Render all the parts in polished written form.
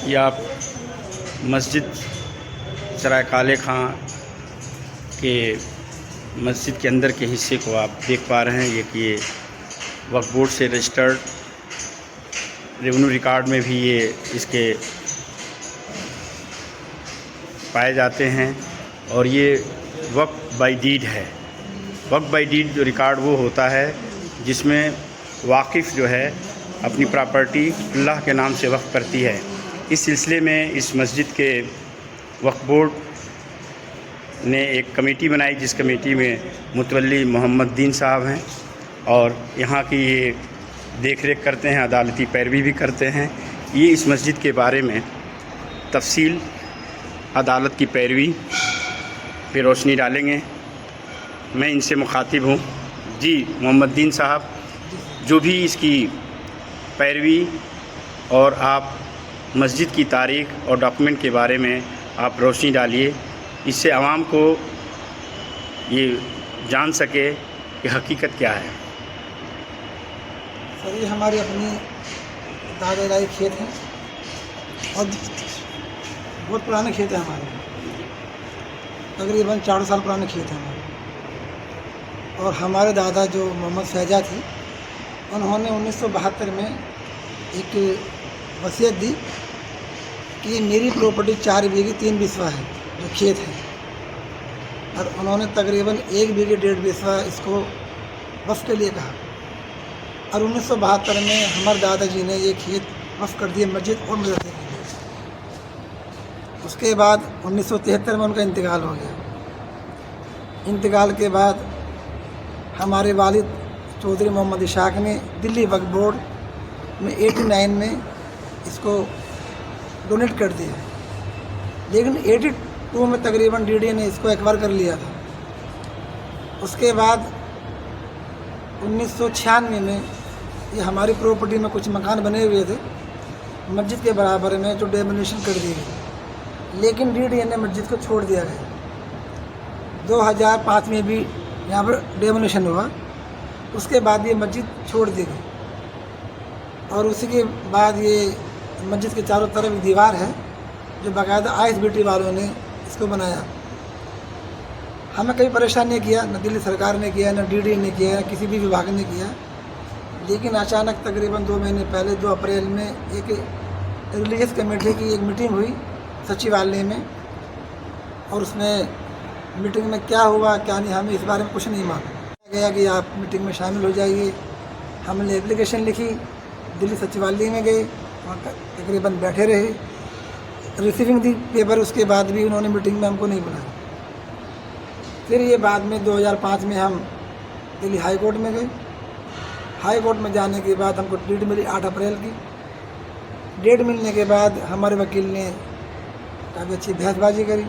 ये आप मस्जिद सराय काले खां के मस्जिद के अंदर के हिस्से को आप देख पा रहे हैं। ये वक्फ बोर्ड से रजिस्टर्ड रेवेन्यू रिकॉर्ड में भी ये इसके पाए जाते हैं और ये वक्फ बाय डीड है। वक्फ बाय डीड जो रिकॉर्ड वो होता है जिसमें वाकिफ़ जो है अपनी प्रॉपर्टी अल्लाह के नाम से वक्फ करती है। इस सिलसिले में इस मस्जिद के वक्फ बोर्ड ने एक कमेटी बनाई जिस कमेटी में मुतवल्ली मोहम्मद दीन साहब हैं और यहाँ की ये देख रेख करते हैं, अदालती पैरवी भी करते हैं। ये इस मस्जिद के बारे में तफसील अदालत की पैरवी पे रोशनी डालेंगे। मैं इनसे मुखातिब हूँ। जी मोहम्मद दीन साहब, जो भी इसकी पैरवी और आप मस्जिद की तारीख़ और डॉक्यूमेंट के बारे में आप रोशनी डालिए, इससे आवाम को ये जान सके कि हकीकत क्या है। सर, ये हमारी अपनी दादाई खेत हैं और बहुत पुराने खेत हैं हमारे, तकरीबन 4 साल पुराने खेत हैं हमारे। और हमारे दादा जो मोहम्मद शहजा थे, उन्होंने 1972 में एक वसीयत दी कि मेरी प्रॉपर्टी 4 बीघे 3 बिस्वा है जो खेत है, और उन्होंने तकरीबन 1 बीघे 1.5 बिस्वा इसको वक्फ के लिए कहा। और 1972 में हमारे दादाजी ने ये खेत वक्फ कर दिए मस्जिद और मदरसे के लिए। उसके बाद 1973 में उनका इंतकाल हो गया। इंतकाल के बाद हमारे वालिद चौधरी मोहम्मद इशाक ने दिल्ली वक्फ बोर्ड में 89 में इसको डोनेट कर दिया, लेकिन 82 में तकरीबन डीडी ने इसको एक्वायर कर लिया था। उसके बाद 1996 में ये हमारी प्रॉपर्टी में कुछ मकान बने हुए थे मस्जिद के बराबर में, जो डेमोलिशन कर दी गई, लेकिन डीडी ने मस्जिद को छोड़ दिया गया। 2005 में भी यहाँ पर डेमोलिशन हुआ, उसके बाद ये मस्जिद छोड़ दी गई। और उसी के बाद ये मस्जिद के चारों तरफ एक दीवार है जो बाकायदा ISBT वालों ने इसको बनाया। हमें कभी परेशान नहीं किया, न दिल्ली सरकार ने किया, न डीडी ने किया, न किसी भी विभाग ने किया। लेकिन अचानक तकरीबन 2 महीने पहले 2 अप्रैल में एक रिलीजियस कमेटी की एक मीटिंग हुई सचिवालय में, और उसमें मीटिंग में क्या हुआ क्या नहीं हमें इस बारे में कुछ नहीं मालूम। गया कि आप मीटिंग में शामिल हो जाइए। हमने एप्लीकेशन लिखी, दिल्ली सचिवालय में गए, वहाँ तकरीबन बैठे रहे, रिसीविंग दी पेपर। उसके बाद भी उन्होंने मीटिंग में हमको नहीं बुलाया। फिर ये बाद में 2005 में हम दिल्ली हाई कोर्ट में गए। हाई कोर्ट में जाने के बाद हमको डेट मिली 8 अप्रैल की। डेट मिलने के बाद हमारे वकील ने काफ़ी अच्छी बहसबाजी करी।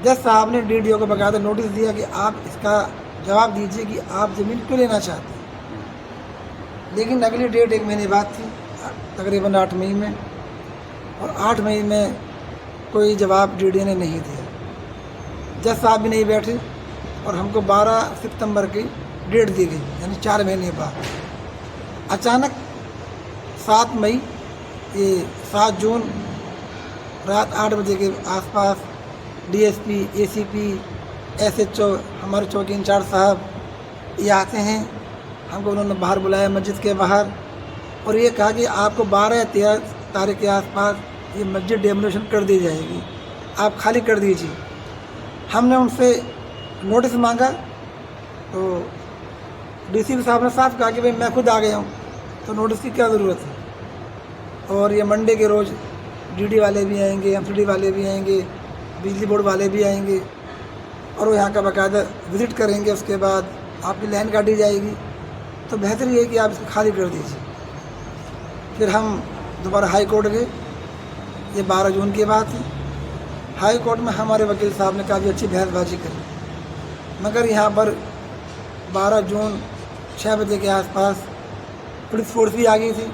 जज साहब ने DDO को बाकायदा नोटिस दिया कि आप इसका जवाब दीजिए कि आप ज़मीन क्यों लेना चाहते हैं। लेकिन अगली डेट 1 महीने बाद थी, तकरीबन 8 मई में, और 8 मई में कोई जवाब DDO ने नहीं दिया। जज साहब भी नहीं बैठे और हमको 12 सितंबर की डेट दी गई, यानी 4 महीने बाद। अचानक 7 मई, ये 7 जून रात 8 बजे के आसपास DSP, ACP, SHO, हमारे चौकी इंचार्ज साहब ये आते हैं। हमको उन्होंने बाहर बुलाया मस्जिद के बाहर, और ये कहा कि आपको 12 या 13 तारीख के आसपास ये मस्जिद डेमोलिशन कर दी जाएगी, आप खाली कर दीजिए। हमने उनसे नोटिस मांगा तो DCP साहब ने साफ कहा कि भाई मैं खुद आ गया हूँ, तो नोटिस की क्या ज़रूरत है। और ये मंडे के रोज़ DD वाले भी आएंगे, MCD वाले भी आएंगे, बिजली बोर्ड वाले भी आएंगे, और वो यहाँ का बाकायदा विज़िट करेंगे। उसके बाद आपकी लाइन काटी जाएगी, तो बेहतर ये है कि आप इसको खाली कर दीजिए। फिर हम दोबारा हाई कोर्ट गए, ये 12 जून की बात है। हाई कोर्ट में हमारे वकील साहब ने काफ़ी अच्छी बहसबाजी करी, मगर यहाँ पर 12 जून 6 बजे के आसपास पुलिस फोर्स भी आ गई थी,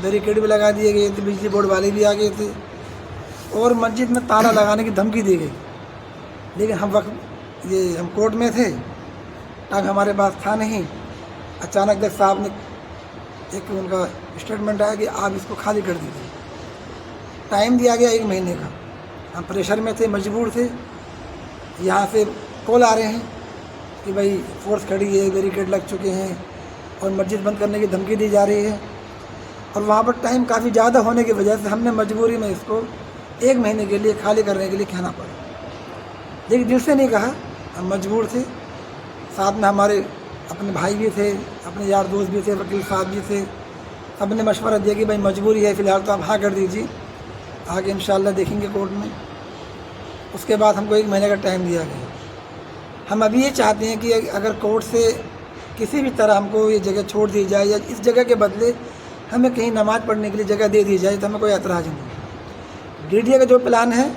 बैरिकेड भी लगा दिए गए थे, बिजली बोर्ड वाले भी आ गए थे और मस्जिद में ताला लगाने की धमकी दी गई। लेकिन हम कोर्ट में थे, टाइम हमारे पास था नहीं। अचानक जज साहब ने एक उनका स्टेटमेंट आया कि आप इसको खाली कर दीजिए। टाइम दिया गया 1 महीने का। हम प्रेशर में थे, मजबूर थे। यहाँ से कॉल आ रहे हैं कि भाई फोर्स खड़ी है, बैरिकेड लग चुके हैं और मस्जिद बंद करने की धमकी दी जा रही है। और वहाँ पर टाइम काफ़ी ज़्यादा होने की वजह से हमने मजबूरी में इसको 1 महीने के लिए खाली करने के लिए कहना पड़ा। लेकिन दिल से नहीं कहा, हम मजबूर थे। साथ में हमारे अपने भाई भी थे, अपने यार दोस्त भी थे, वकील साहब भी थे। सब ने मशवरा दिया कि भाई मजबूरी है, फ़िलहाल तो आप हाँ कर दीजिए, आगे इंशाल्लाह देखेंगे कोर्ट में। उसके बाद हमको 1 महीने का टाइम दिया गया। हम अभी ये चाहते हैं कि अगर कोर्ट से किसी भी तरह हमको ये जगह छोड़ दी जाए या इस जगह के बदले हमें कहीं नमाज़ पढ़ने के लिए जगह दे दी जाए तो हमें कोई एतराज़ नहीं। डीडीए का जो प्लान है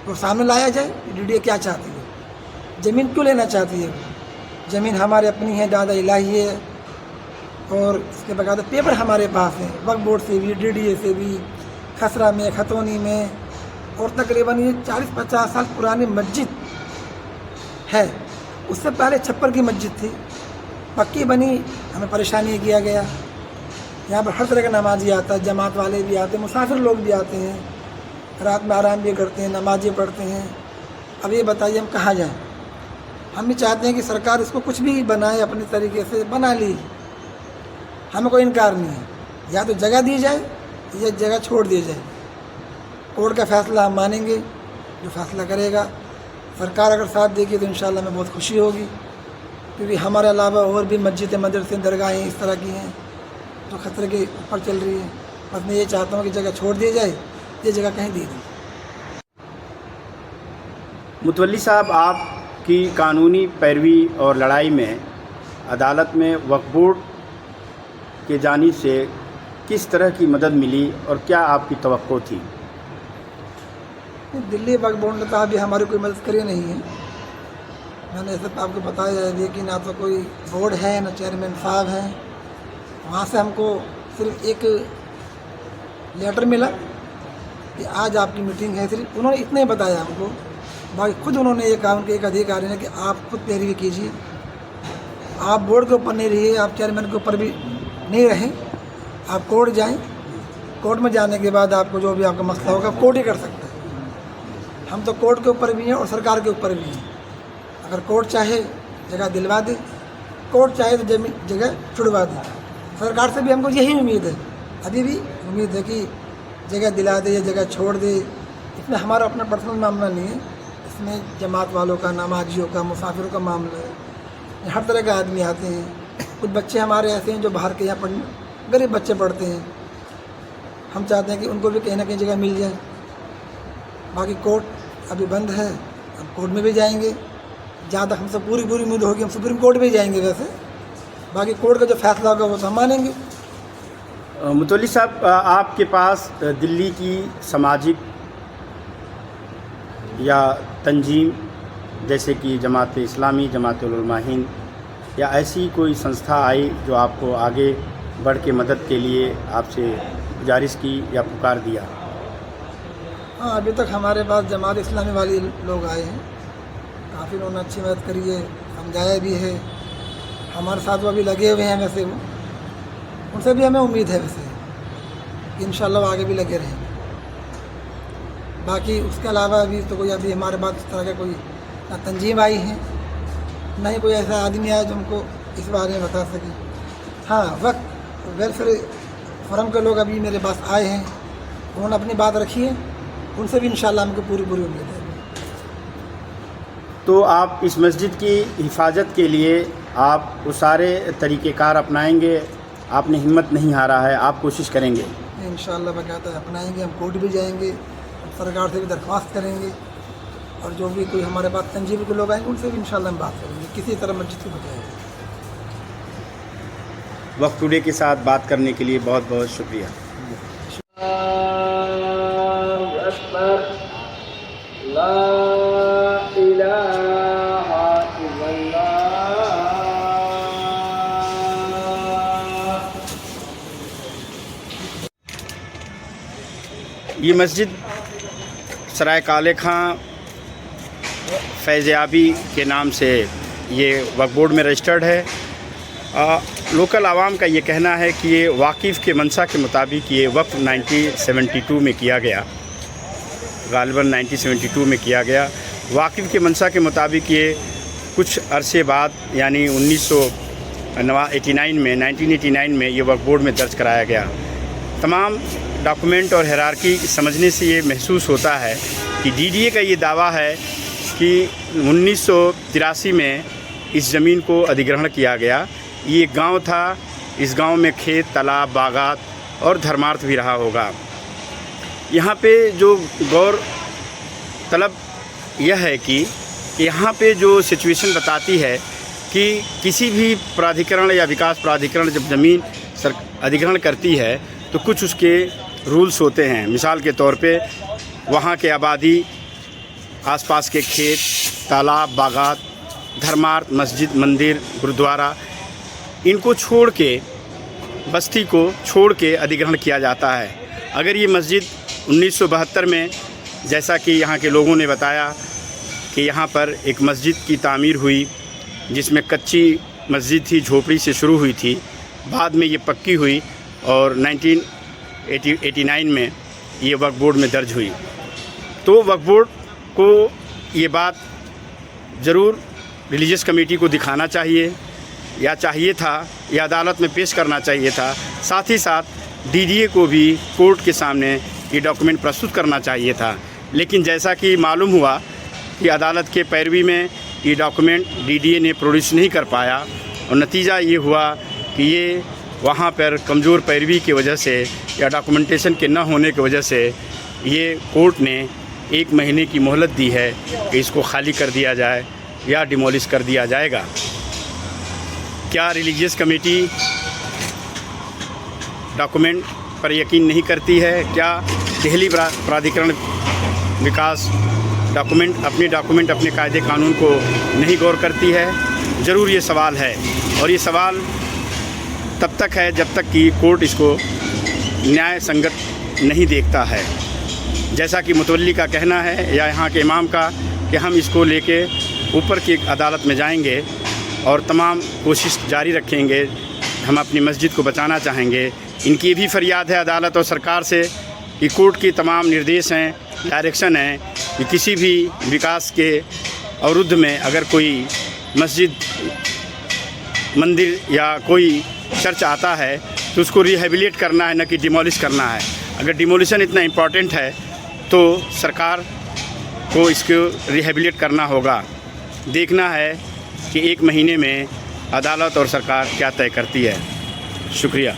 वो सामने लाया जाए। डीडीए क्या चाहती है, ज़मीन क्यों लेना चाहती है? ज़मीन हमारे अपनी है, दादा इलाही है और इसके बकायदा पेपर हमारे पास हैं, वक्फ बोर्ड से भी, डीडीए से भी, खसरा में, खतौनी में। और तकरीबन ये 40-50 साल पुरानी मस्जिद है। उससे पहले छप्पर की मस्जिद थी, पक्की बनी, हमें परेशानी किया गया। यहाँ पर हर तरह का नमाजी आता है, जमात वाले भी आते हैं, मुसाफिर लोग भी आते हैं, रात में आराम भी करते हैं, नमाज़ें पढ़ते हैं। अब ये बताइए हम कहाँ जाएं? हम भी चाहते हैं कि सरकार इसको कुछ भी बनाए, अपने तरीके से बना ली, हमें कोई इनकार नहीं है। या तो जगह दी जाए या जगह छोड़ दी जाए। कोर्ट का फ़ैसला हम मानेंगे, जो फ़ैसला करेगा। सरकार अगर साथ देगी तो इंशाल्लाह हमें बहुत खुशी होगी, क्योंकि हमारे अलावा और भी मस्जिदें, मदरसे, दरगाहें इस तरह की हैं जो ख़तरे के ऊपर चल रही है। बस मैं ये चाहता हूँ कि जगह छोड़ दी जाए, ये जगह कहीं दी दी। मुतवल्ली साहब, आपकी कानूनी पैरवी और लड़ाई में अदालत में वक्फ बोर्ड के जानिब से किस तरह की मदद मिली और क्या आपकी तवक्को थी? दिल्ली वक्फ बोर्ड ने तो अभी हमारी कोई मदद करी नहीं है। मैंने ऐसे तो आपको बताया है, लेकिन ना तो कोई बोर्ड है, ना चेयरमैन साहब हैं। वहाँ से हमको सिर्फ एक लेटर मिला कि आज आपकी मीटिंग है, सिर्फ उन्होंने इतना ही बताया हमको। बाकी खुद उन्होंने ये कहा, उनके एक अधिकारी ने, कि आप खुद पैरवी कीजिए, आप बोर्ड के ऊपर नहीं रहिए, आप चेयरमैन के ऊपर भी नहीं रहें, आप कोर्ट जाएं। कोर्ट में जाने के बाद आपको जो भी आपका मसला होगा कोर्ट ही कर सकता है। हम तो कोर्ट के ऊपर भी हैं और सरकार के ऊपर भी हैं। अगर कोर्ट चाहे जगह दिलवा दे, कोर्ट चाहे तो जगह छुड़वा दे। सरकार से भी हमको यही उम्मीद है, अभी भी उम्मीद है कि जगह दिला दे या जगह छोड़ दे। इसमें हमारा अपना पर्सनल मामला नहीं है, इसमें जमात वालों का, नमाजियों का, मुसाफिरों का मामला है। हर तरह के आदमी आते हैं। कुछ बच्चे हमारे ऐसे हैं जो बाहर के यहाँ पढ़ने, गरीब बच्चे पढ़ते हैं। हम चाहते हैं कि उनको भी कहीं ना कहीं जगह मिल जाए। बाकी कोर्ट अभी बंद है, हम कोर्ट में भी जाएंगे। जहाँ तक हमसे पूरी उम्मीद होगी हम सुप्रीम कोर्ट भी जाएंगे। वैसे बाकी कोर्ट का जो फैसला होगा वो तो हम मानेंगे। मुतवल्ली साहब, आपके पास दिल्ली की सामाजिक या तंजीम जैसे कि जमात इस्लामी, जमात उलमा हिंद या ऐसी कोई संस्था आई जो आपको आगे बढ़ के मदद के लिए आपसे गुजारिश की या पुकार दिया? हाँ, अभी तक हमारे पास जमात इस्लामी वाले लोग आए हैं, काफ़ी उन्होंने अच्छी मदद करी है, समझाया भी है। हमारे साथ वो अभी लगे हुए हैं। वैसे वो उनसे भी हमें उम्मीद है वैसे कि इंशाल्लाह वो आगे भी लगे रहेंगे। बाकी उसके अलावा अभी तो कोई अभी हमारे पास इस तरह का कोई ना तंजीम आई है, ना ही कोई ऐसा आदमी आया जो हमको इस बारे में बता सके। हाँ, वक्त वेलफेयर फोरम के लोग अभी मेरे पास आए हैं, उन्होंने अपनी बात रखी है, उनसे भी इंशाल्लाह हमको पूरी उम्मीद है। तो आप इस मस्जिद की हिफाजत के लिए आप वो सारे तरीक़ेकार अपनाएंगे? आपने हिम्मत नहीं हारा है, आप कोशिश करेंगे? इंशाल्लाह बकायदा अपनाएंगे। हम कोर्ट भी जाएंगे, सरकार से भी दरख्वास्त करेंगे और जो भी कोई हमारे पास तंजीम के लोग आएंगे उनसे भी इंशाल्लाह हम बात करेंगे, किसी तरह मस्जिद को बचाएंगे। वक्त टुडे के साथ बात करने के लिए बहुत बहुत शुक्रिया। ये मस्जिद सराय काले खां फैज़याबी के नाम से ये वक्फ बोर्ड में रजिस्टर्ड है। लोकल आवाम का ये कहना है कि ये वाकिफ़ के मंशा के मुताबिक ये वक्फ 1972 में किया गया, गालिबन 1972 में किया गया। वाकिफ़ के मंशा के मुताबिक ये कुछ अरसे बाद यानी 1989 में ये वक्फ बोर्ड में दर्ज कराया गया। तमाम डॉक्यूमेंट और हायरार्की समझने से ये महसूस होता है कि डीडीए का ये दावा है कि 1983 में इस ज़मीन को अधिग्रहण किया गया। ये एक गांव था, इस गांव में खेत, तालाब, बागात और धर्मार्थ भी रहा होगा। यहाँ पे जो गौर तलब यह है कि यहाँ पे जो सिचुएशन बताती है कि किसी भी प्राधिकरण या विकास प्राधिकरण जब ज़मीन अधिग्रहण करती है तो कुछ उसके रूल्स होते हैं। मिसाल के तौर पे वहाँ के आबादी, आसपास के खेत, तालाब, बागात, धर्मार्थ, मस्जिद, मंदिर, गुरुद्वारा, इनको छोड़ के, बस्ती को छोड़ के अधिग्रहण किया जाता है। अगर ये मस्जिद 1972 में, जैसा कि यहाँ के लोगों ने बताया कि यहाँ पर एक मस्जिद की तामीर हुई जिसमें कच्ची मस्जिद थी, झोपड़ी से शुरू हुई थी, बाद में ये पक्की हुई और 1989 में ये वक्फ बोर्ड में दर्ज हुई। तो वक्फ बोर्ड को ये बात ज़रूर रिलीजियस कमेटी को दिखाना चाहिए था या अदालत में पेश करना चाहिए था। साथ ही साथ डीडीए को भी कोर्ट के सामने ये डॉक्यूमेंट प्रस्तुत करना चाहिए था। लेकिन जैसा कि मालूम हुआ कि अदालत के पैरवी में ये डॉक्यूमेंट डीडीए ने प्रोड्यूस नहीं कर पाया और नतीजा ये हुआ कि ये वहाँ पर कमज़ोर पैरवी की वजह से या डॉक्यूमेंटेशन के न होने की वजह से ये कोर्ट ने 1 महीने की मोहलत दी है कि इसको खाली कर दिया जाए या डिमोलिश कर दिया जाएगा। क्या रिलीजियस कमेटी डॉक्यूमेंट पर यकीन नहीं करती है? क्या दिल्ली प्राधिकरण विकास डॉक्यूमेंट अपने कायदे कानून को नहीं गौर करती है? ज़रूर ये सवाल है और ये सवाल तब तक है जब तक कि कोर्ट इसको न्याय संगत नहीं देखता है। जैसा कि मुतवल्ली का कहना है या यहाँ के इमाम का कि हम इसको लेके ऊपर की अदालत में जाएंगे और तमाम कोशिश जारी रखेंगे, हम अपनी मस्जिद को बचाना चाहेंगे। इनकी भी फरियाद है अदालत और सरकार से कि कोर्ट की तमाम निर्देश हैं, डायरेक्शन है कि किसी भी विकास के अवरुद्ध में अगर कोई मस्जिद, मंदिर या कोई चर्च आता है तो उसको रिहेबिलिट करना है, न कि डिमोलिश करना है। अगर डिमोलिशन इतना इम्पॉर्टेंट है तो सरकार को इसको रिहेबिलिट करना होगा। देखना है कि 1 महीने में अदालत और सरकार क्या तय करती है। शुक्रिया।